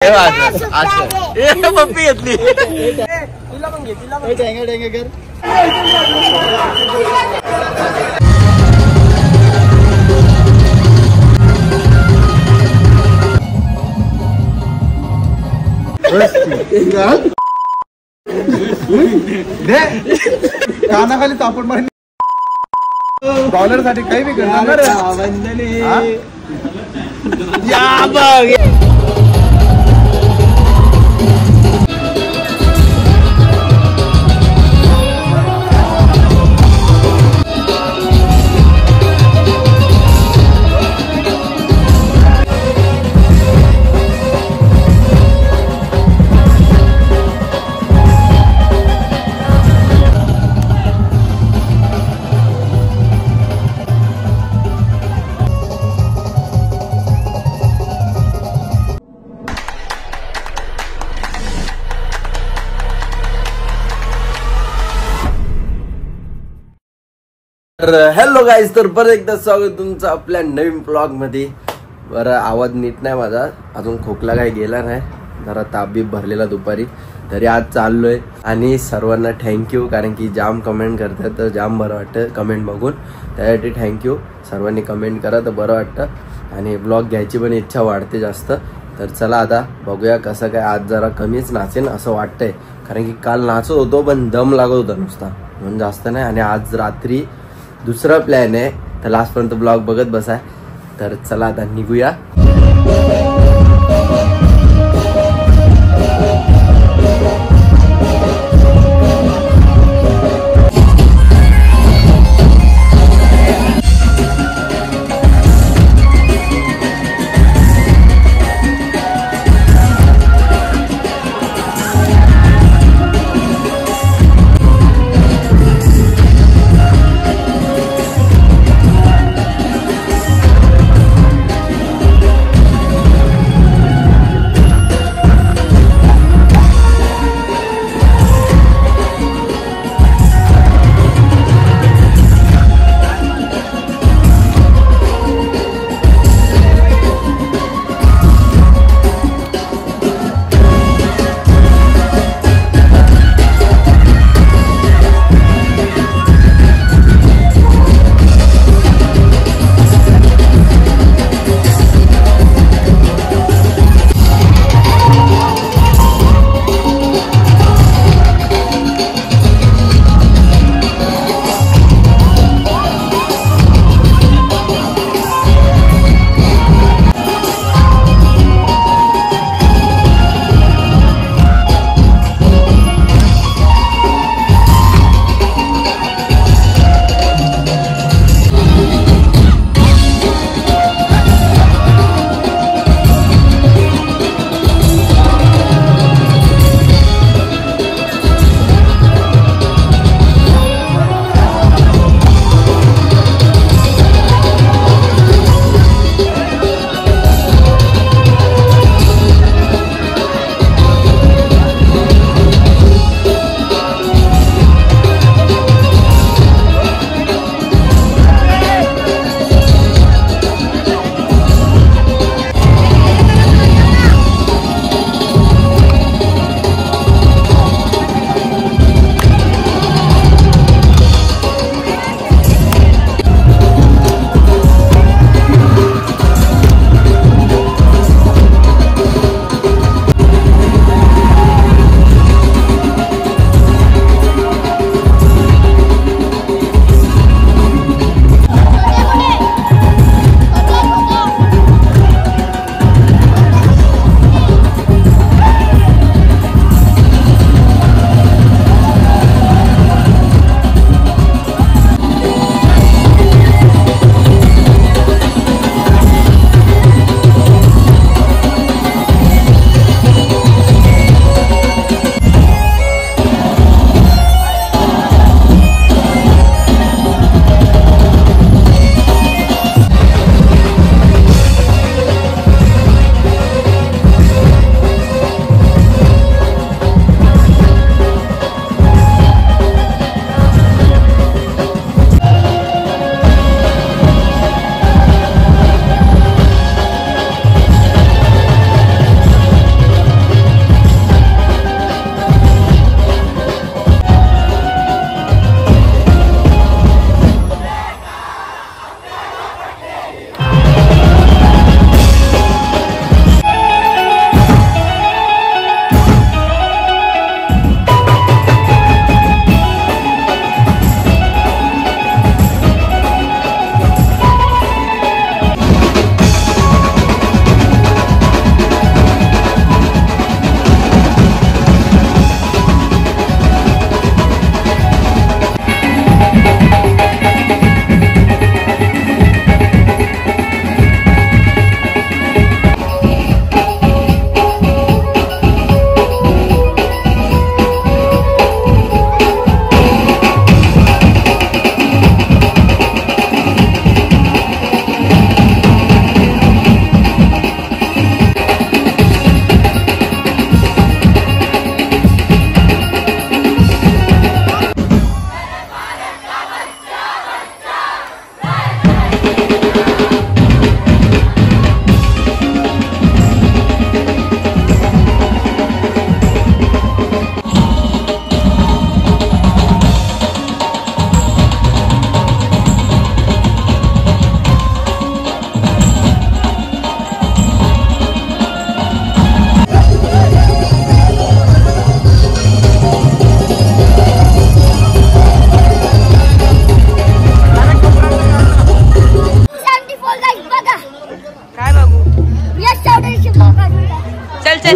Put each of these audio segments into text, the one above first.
पप्पी घेतली तिला पण घे, तिला पण डेंगे डेंगे कर. कानाखाली चापट मारली डॉलर साठी काही बी करणार. या बघ हॅलो गाईज, तर परत एकदा स्वागत तुमचं आपल्या नवीन ब्लॉग मध्ये. बरं, आवाज नीट नाही माझा, अजून खोकला काही गेला नाही, जरा ताप बीप भरलेला दुपारी, तरी आज चाललोय. आणि सर्वांना थँक्यू, कारण की जाम कमेंट करतात तर जाम बरं वाटतं कमेंट बघून, त्यासाठी थँक्यू. सर्वांनी कमेंट करा तर बरं वाटतं आणि ब्लॉग घ्यायची पण इच्छा वाढते जास्त. तर चला आता बघूया कसं काय. आज जरा कमीच नाचेन असं वाटतंय, कारण की काल नाचत होतो पण दम लागत होता नुसता, म्हणून जास्त नाही. आणि आज रात्री दुसरा प्लॅन आहे, तर लास्टपर्यंत ब्लॉग बघत बसाय. तर चला आता निघूया.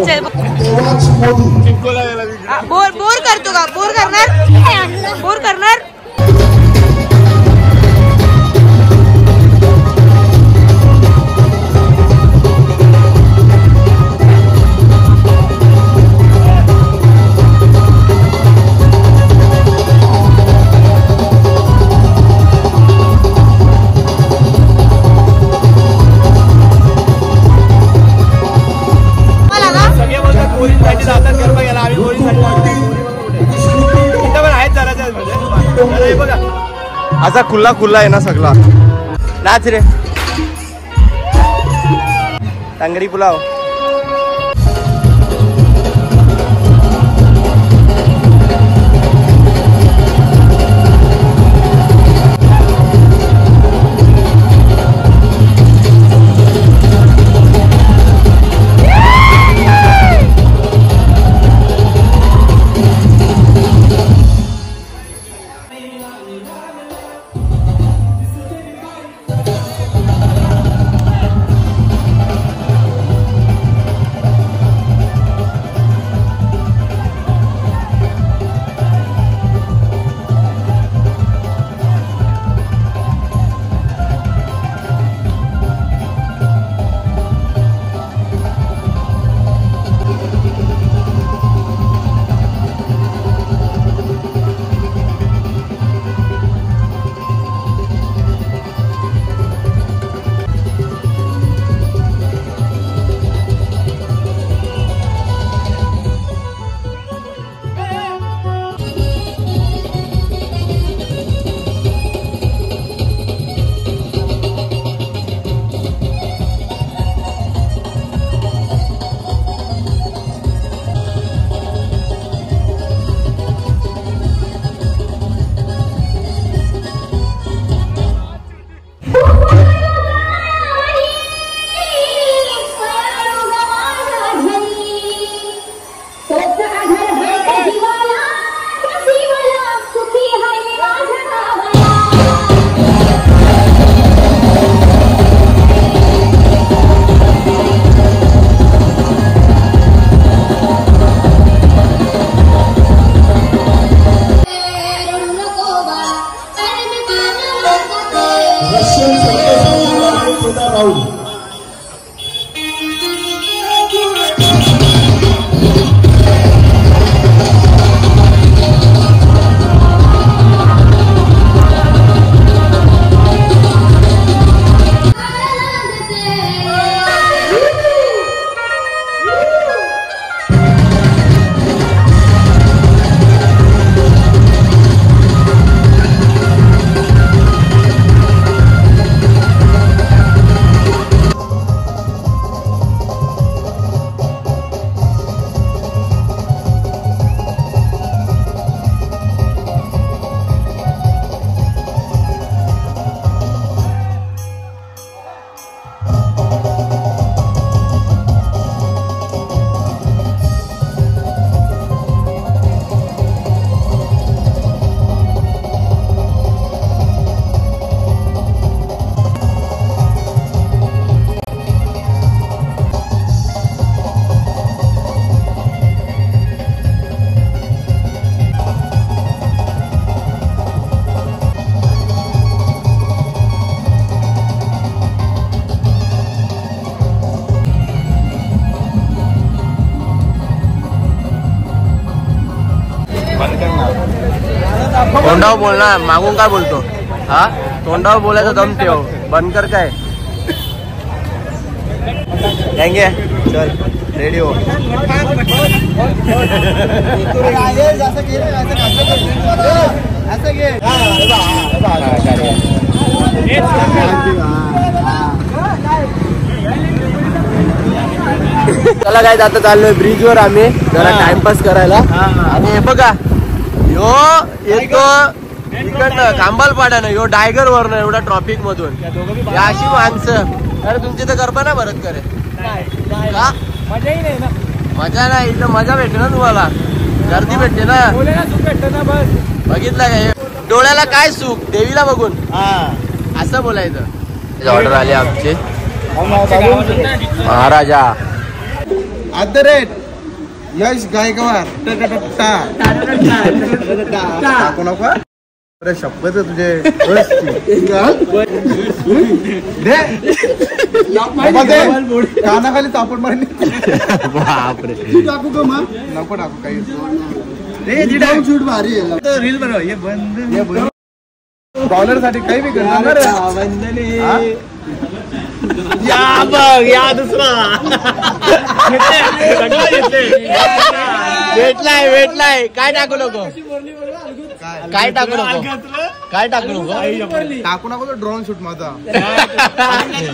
चल बोर बोर करतो का? बोर करणार? बोर करणार? असा खुल्ला खुल्ला आहे ना सगळा. नाच रे टांगडी पुलाव. तोंडावर बोल ना, मागून काय बोलतो? हा तोंडावर बोलायचं दम ठेव, बंद कर काय. जाएंगे चल रेडी हो. चला काय आता चाललोय ब्रिज वर आम्ही जरा टाइमपास करायला. आणि हे बघा यो येतो इकडनं खांबालपाड्यानं, यो डायगर वरनं एवढा ट्रॉफिक मधून अशी माणसं. अरे तुमची तर गरबा ना भरत करे का? मजाही नाही ना. मजा नाही, इथं मजा भेटते ना तुम्हाला, गर्दी भेटते ना. बघितलं काय डोळ्याला काय सुख देवीला बघून असं बोलायचं. ऑर्डर आली आमची महाराजा. @ यश गायकवाड टाकू नको अरे शपथ आहे तुझे कानाखाली चापड मारली बापरे टाकू का मग नको टाकू काही शूट भारी आहे रील बनव हे बंद बॉलर साठी काही बी करणार या बघ या दुसरा भेटलाय काय टाकू नको काय टाकू नको टाकू नको तो ड्रोन शूट माझा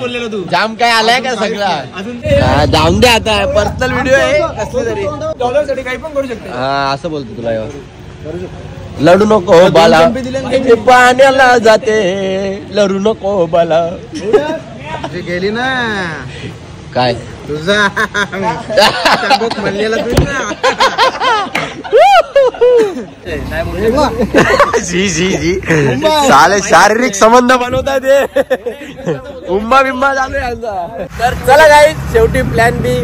बोललेला तू जाम काय आलाय का सगळा जाऊन दे आता पर्सनल व्हिडिओ आहे कसली तरी डॉलर साठी काही पण करू शकते. हा असं बोलतो तुला लढू नको बाला पाण्याला जाते लढू नको बाला गेली ना काय तुझा म्हणलेला जी साले शारीरिक संबंध बनवता ते उंबा बिंबा चालू आहे यांचा. तर चला गाईस शेवटी प्लॅन बी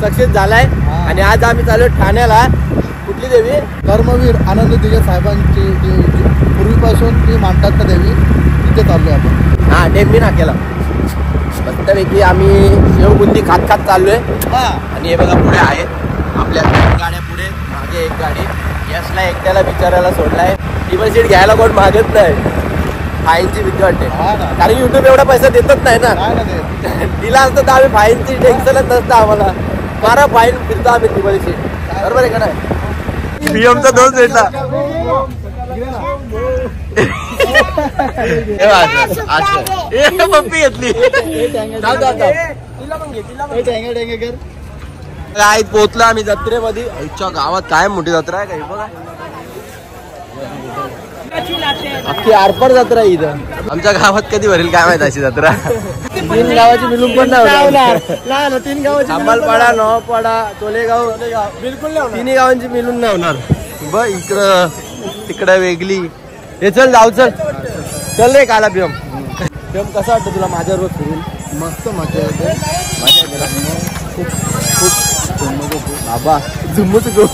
सक्सेस झालाय आणि आज आम्ही चालू ठाण्याला. कुठली देवी? कर्मवीर आनंद दिगे साहेबांची जी पूर्वीपासून ती मानतात ना देवी तिथे चाललोय आपण. हा टेंबी नाक्याला मस्तपैकी आम्ही शेवबुंदी खात चाललोय. आणि हे बघा पुढे आहे आपल्या 2 गाड्या पुढे मागे 1 गाडी. यशला एकट्याला बिचारायला सोडलाय. टेबल सीट घ्यायला कोण मागत नाही. फाईनची भीती वाटते कारण युट्यूब एवढा पैसा देतच नाही ना. दिला असतं तर आम्ही फाईनची टेन्शनच नसतं आम्हाला. 12 फाईन फिरतो आम्ही टेबल सीट. बरोबर आहे का नाही? पीएमचा 2 भेटला. पप्पी घेतली काय पोचला आम्ही जत्रेमध्ये. आईच्या गावात काय मोठी जत्रा आहे काही बघा. अख्खी आरपार जत्रा आहे इथं. आमच्या गावात कधी भरेल काय माहिती अशी जत्रा. 3 गावाची मिळून पण नाही 3 गावाची अंबालपाडा नवापाडा तोलेगाव बिलकुल नाही. 3 गावांची मिळून नाही होणार. ब इकडं तिकडं वेगळी. हे चल जाऊ चल रे काला पियम कसं वाटतं तुला माझ्यावर फिरून? मस्त मजा येते. बाबा झुम्मूच गो.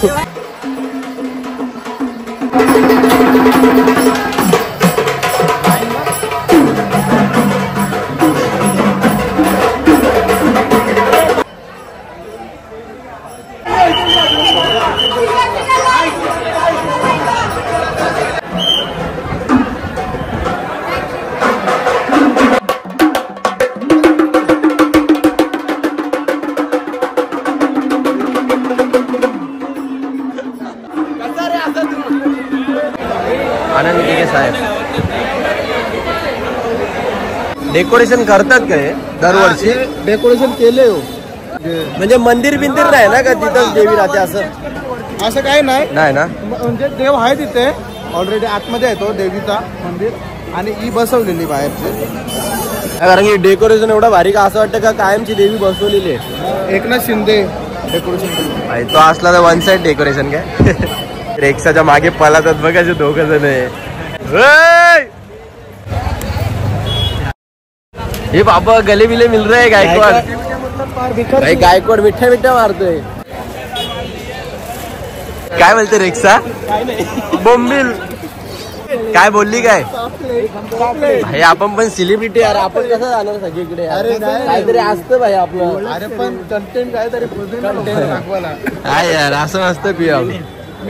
आनंद दिगे साहेब डेकोरेशन करतात काय दरवर्षी? डेकोरेशन केले हो. म्हणजे मंदिर बिंदिर नाही ना का तिथंच देवी राहते असं काही नाही ना? म्हणजे देव आहे तिथे ऑलरेडी आतमध्ये आहे तो देवीचा मंदिर आणि ही बसवलेली बाहेरचे. कारण की डेकोरेशन एवढं भारी का असं वाटतं का कायमची देवी बसवलेली आहे. एकनाथ शिंदे डेकोरेशन तो असला तर 1 साइड डेकोरेशन काय. रिक्षाच्या मागे पळतात बघायचे 2 जण आहे. हे बाबा गले बिले मिल रहे गायकवाड. भाई गायकवाड मिठ्ठा मारतोय. काय बोलते रिक्षा बोंबील काय बोलली काय? भाई आपण पण सेलिब्रिटी यार. आपण कसं जाणार सगळीकडे? काहीतरी असतं भाई आपलं. अरे पण कंटेंट काहीतरी काय यार असं नसतं पीएम.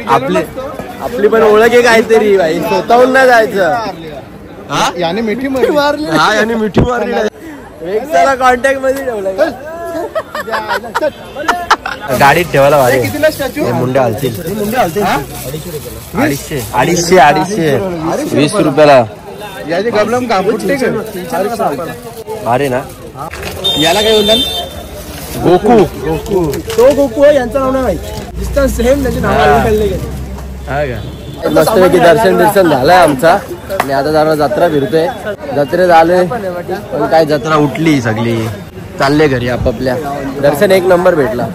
आपली पण ओळख आहे काहीतरी भाई. स्वतःहून नाही जायचं. याने मिठी मारली. हा याने मिठी मारली. रिक्षाला कॉन्टॅक्ट मध्ये ठेवलाय. गाडीत ठेवायला भारी. कितीला स्टॅच्यू? मुंडे हलतील. 250 20 रुपयाला. याचे गबलम कापुट्टे अरे ना याला काय बोलतात? गोकू. तो गोकू आहे यांचं नाव नाही माहिती. दिसतं सेम त्याचे नाव मस्तपैकी दर्शन झालंय आमचा. आणि आता जरा जत्रा फिरतोय. जत्रेत आलोय पण काय जत्रा उठली सगळी. चालले घरी आपापल्या. दर्शन 1 नंबर भेटला.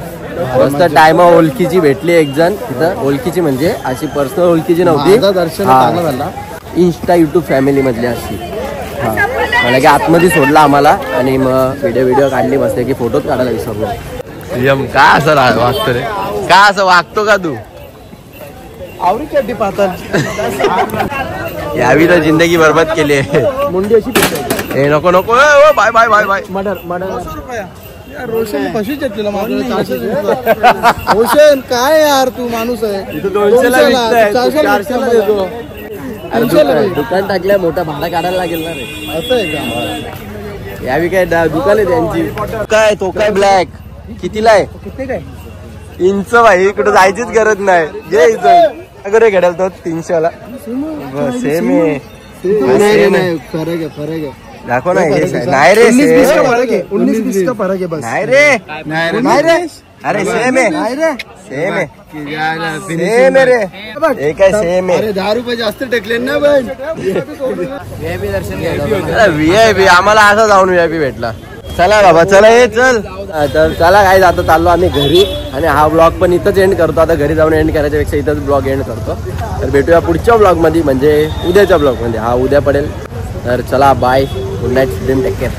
मस्त टायमा ओळखीची भेटली एक जण तिथं. ओळखीची म्हणजे अशी पर्सनल ओळखीची नव्हती. दर्शन चांगलं झाला. इंस्टा युट्यूब फॅमिली मधली अशी. हा मला की आतमध्ये सोडला आम्हाला आणि मग व्हिडिओ काढली मस्त की फोटोच काढायला विसरलो. काय असं वाटतं रे. का असं वागतो का तू? आवरी चड्डी पाहतात यावी तर जिंदगी बरबाद केली आहे. मुंडी अशी पिसते. ए नको नको bye bye bye bye. Murder Roshan कशी घेतलेला रोशन काय यार तू माणूस आहे. 400ला देतो. दुकान टाकल्या मोठा भाडा काढायला लागेल ना रे. असं आहे का? यावी काय दुकान आहे त्यांची. काय तो काय ब्लॅक कितीला आहे? किती काय इंच भाई इकडे जायचीच गरज नाही. घे इथं अगरे घडेल तो 300 ला. सेम आहे. नाही फरक आहे. दाखव ना. नाही रे 19-20 का फरक आहे बस. नाही रे अरे सेम आहे. सेम आहे रे. हे काय सेम आहे. अरे 10 रुपये जास्त टेकले ना बाई. VIP आम्हाला असा जाऊन VIP भेटला. चला बाबा चला हे चल. तर चला काय आता चाललो आम्ही घरी. आणि हा ब्लॉग पण इथंच एंड करतो. आता घरी जाऊन एंड करायच्या पेक्षा इथंच ब्लॉग एंड करतो. तर भेटूया पुढच्या ब्लॉग मध्ये म्हणजे उद्याच्या ब्लॉग मध्ये. हा उद्या पडेल. तर चला bye. Good night. Take care.